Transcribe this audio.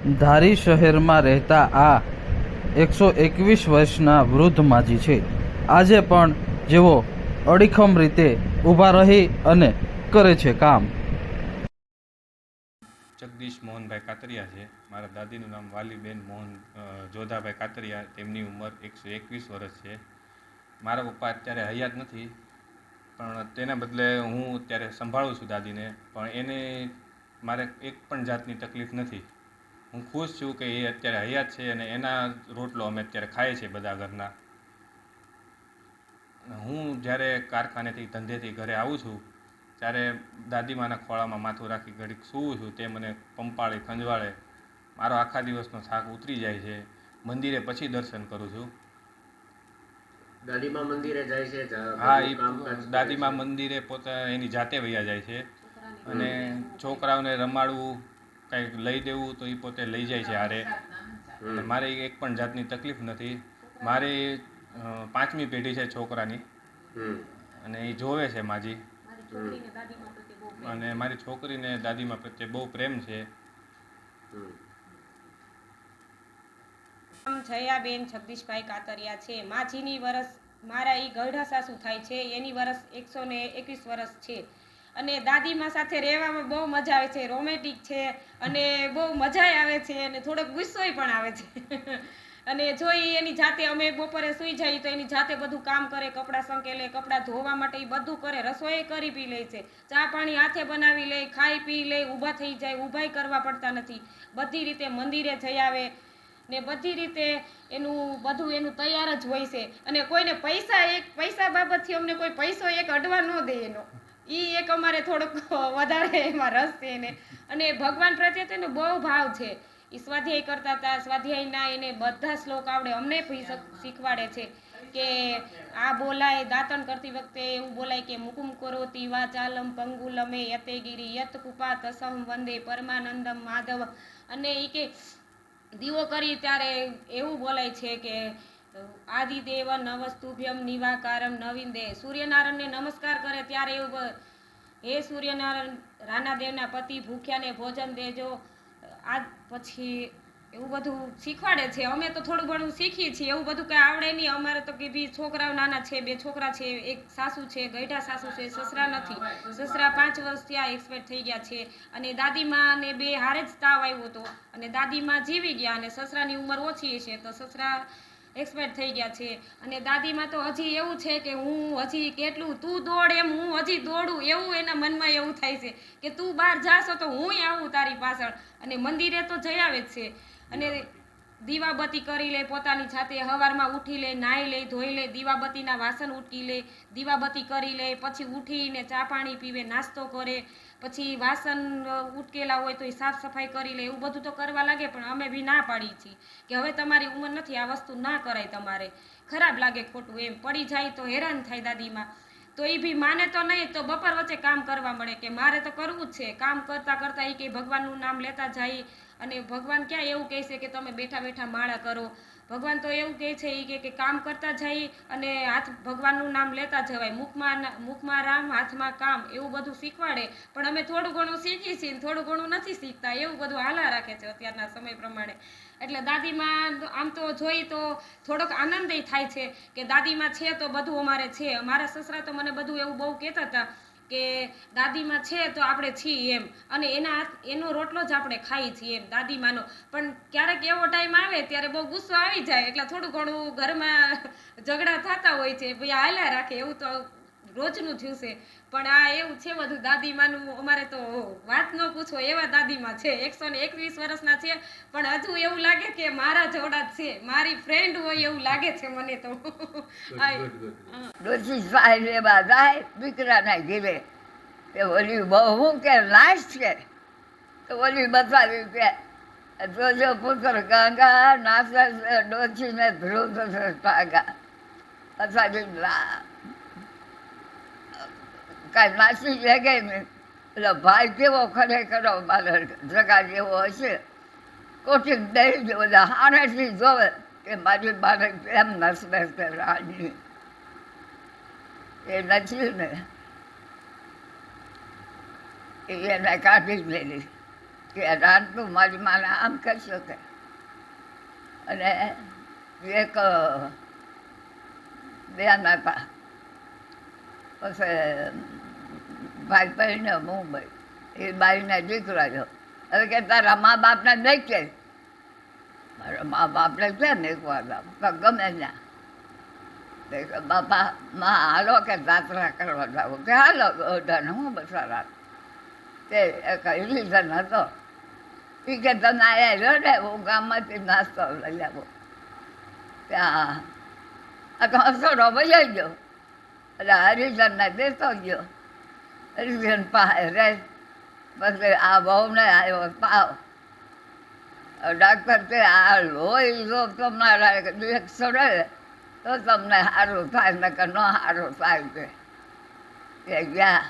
ધારી શહેરમાં રહેતા આ 121 વર્ષના વૃદ્ધ માજી છે. આજે પણ જેઓ અડીખમ રીતે ઊભા રહી અને કરે છે કામ. જગદીશ મોહનભાઈ કાતરિયા છે. મારા દાદીનું નામ વાલીબેન મોહન જોધાભાઈ કાતરિયા. તેમની ઉંમર 121 વર્ષ છે. મારા પપ્પા અત્યારે હયાત નથી, પણ તેના બદલે હું અત્યારે સંભાળું છું દાદીને. પણ એને મારે એક પણ જાતની તકલીફ નથી. હું ખુશ છું કે એ અત્યારે હયાત છે અને એના રોટલો અમે અત્યારે ખાઈએ છીએ બધા ઘરના. હું જ્યારે કારખાનેથી ધંધેથી ઘરે આવું છું ત્યારે દાદીમાના ખોળામાં માથું રાખી ઘડીક સૂવું છું. તે મને પંપાળે ખંજવાળે. મારો આખા દિવસનો થાક ઉતરી જાય છે. મંદિરે પછી દર્શન કરું છું. દાદીમા મંદિરે જાય છે? હા, એ દાદીમા મંદિરે પોતે એની જાતે વયા જાય છે. અને છોકરાઓને રમાડવું, કંઈક લઈ દેવું તો એ પોતે લઈ જાય છે હારે. અને મારે એક પણ જાતની તકલીફ નથી. મારી 5મી પેઢી છે છોકરાની, અને એ જોવે છે માજી. અને મારી છોકરીને દાદીમા પ્રત્યે બહુ પ્રેમ છે. જયાબેન જગદીશભાઈ કાતરિયા છે. માજીની વરસ મારા એ ગઢા સાસુ થાય છે. એની વરસ 121 વર્ષ છે. અને દાદીમા સાથે રહેવામાં બહુ મજા આવે છે. રોમેન્ટિક છે અને બહુ મજા આવે છે અને થોડોક ગુસ્સોય પણ આવે છે. અને જો એની જાતે અમે બપોરે સૂઈ જઈએ તો એની જાતે બધું કામ કરે, કપડાં સંકેલે, કપડાં ધોવા માટે એ બધું કરે, રસોઈ કરી પી લે છે, ચા પાણી હાથે બનાવી લે, ખાઈ પી લે, ઊભા થઈ જાય, ઊભાઈ કરવા પડતા નથી. બધી રીતે મંદિરે જઈ આવે ને બધી રીતે એનું બધું એનું તૈયાર જ હોય છે. અને કોઈને પૈસા બાબતથી અમને કોઈ પૈસો એક અડવા ન દે એનો. એ એક અમારે થોડોક વધારે એમાં રસ છે એને. અને ભગવાન પ્રત્યે તેનો બહુ ભાવ છે. એ સ્વાધ્યાય કરતા હતા, સ્વાધ્યાયના એને બધા શ્લોક આવડે. અમને શીખવાડે છે કે આ બોલાય, દાંતણ કરતી વખતે એવું બોલાય કે મુકુમ કરોતિ વાચાલમ પંગુલમે યતેગીરી યત કૃપા તસમ વંદે પરમાનંદમ માધવ. અને એ કે દીવો કરી ત્યારે એવું બોલાય છે કે આદિદેવ નવસ્તુભ્યમ નિવાકારમ નવીન દે. સૂર્યનારાયણને નમસ્કાર કરે ત્યારે એવું, હે સૂર્યનારાયણ, રાણાદેવના પતિ, ભૂખ્યાને ભોજન દેજો. આ પછી એવું બધું શીખવાડે છે. અમે તો થોડું ઘણું શીખીએ છીએ. એવું બધું કંઈ આવડે નહીં અમારે તો. કે બી છોકરાઓ નાના છે, 2 છોકરા છે, એક સાસુ છે, ગઈઢા સાસુ છે, સસરા નથી. સસરા 5 વર્ષ ત્યાં એક્સપાયર થઈ ગયા છે. અને દાદીમાને 2 હારે જ તાવ આવ્યો હતો અને દાદીમા જીવી ગયા. અને સસરાની ઉંમર ઓછી છે તો સસરા એક્સપાયર થઈ ગયા છે. અને દાદીમાં તો હજી એવું છે કે હું હજી કેટલું તું દોડ એમ હું હજી દોડું, એવું એના મનમાં એવું થાય છે કે તું બહાર જાશો તો હું આવું તારી પાછળ. અને મંદિરે તો જઈ આવે જ છે. અને દીવાબત્તી કરી લે પોતાની જાતે. સવારમાં ઉઠી લે, નાહી લે, ધોઈ લે, દીવાબત્તીના વાસણ ઉટકી લે, દીવાબત્તી કરી લે, પછી ઉઠીને ચા પાણી પીવે, નાસ્તો કરે, પછી વાસણ ઉટકેલા હોય તો એ સાફ સફાઈ કરી લે. એવું બધું તો કરવા લાગે. પણ અમે બી ના પાડીએ છીએ કે હવે તમારી ઉંમર નથી, આ વસ્તુ ના કરાય, તમારે ખરાબ લાગે, ખોટું. એમ પડી જાય તો હેરાન થાય દાદીમાં. તો એ બી માને તો નહીં, તો બપોર વચ્ચે કામ કરવા મળે કે મારે તો કરવું જ છે. કામ કરતાં કરતાં એ કે ભગવાનનું નામ લેતા જાય. અને ભગવાન ક્યાં એવું કહે છે કે તમે બેઠા બેઠા માળા કરો. ભગવાન તો એવું કહે છે કે કામ કરતા જાય અને ભગવાનનું નામ લેતા જવાય. મુખમાં રામ, હાથમાં કામ, એવું બધું શીખવાડે. પણ અમે થોડું ઘણું શીખીએ છીએ, થોડું ઘણું નથી શીખતા. એવું બધું હાલા રાખે છે અત્યારના સમય પ્રમાણે. એટલે દાદીમાં આમ તો જોઈ તો થોડોક આનંદ થાય છે કે દાદીમાં છે તો બધું અમારે છે. મારા સસરા તો મને બધું એવું બહુ કહેતા હતા કે દાદીમાં છે તો આપણે છીએ એમ. અને એનો રોટલો જ આપણે ખાઈએ છીએ એમ, દાદીમાનો. પણ ક્યારેક એવો ટાઈમ આવે ત્યારે બહુ ગુસ્સો આવી જાય એટલે થોડું ઘણું ઘરમાં ઝઘડા થતા હોય છે. ભાઈ હાલ્યા રાખે, એવું તો રોજનું થયું છે. પણ આ એવું છે બધું દાદીમાનું. અમારે તો વાત ન પૂછો એવા દાદીમા છે. 121 વર્ષના છે પણ હજુ એવું લાગે કે મારા જોડા જ છે, મારી ફ્રેન્ડ હોય એવું લાગે છે મને તો. ડોસી સાહેબ જાય દીકરાના ઘીરે તે ઓલી બહુ કે લાશ છે તો ઓલી બતાવી કે જોજો પુત્ર ગંગા નાસે ડોસીને ધ્રુવ પાગા. બતાવી કાંઈ નાસી જગ્યાએ ને એટલે ભાઈ કેવો ખરેખર મારે જગા જેવો હશે. કોઠી દઈ જ બધા હારેથી જોવે કે મારી બારે કેમ નસબે છે રાજની. એ નથી ને, એને કાઢી જ લેલી. કે રાંધતું મારી માને આમ કહી શકે. અને એક બેન હતા, પછી ભાઈ પહીને મુંબઈ, એ બાઈને દીકરો આવ્યો. હવે કે તારા મા બાપને નહીં કે, મારા મા બાપને છે ને એક વાર તો ગમે ત્યાં બાપા માં હાલો કે જાત્રા કરવા જાવ કે હાલો ઓઢાને હું બસારા. તે એક રિલીઝન હતો. એ કે તને આયા રહ્યો ને હું ગામમાંથી નાસ્તો લઈ આવો. ત્યાં આ તો હસોડો વજાઈ ગયો. એટલે હરિજનને દેતો ગયો. હરિજન પાસે રહે. પછી આ બહુને આવ્યો તાવ. ડાક્ટર કે આ લોહી જો તમારા સડે તો તમને સારું થાય ને કે ન સારું થાય છે. કે ગયા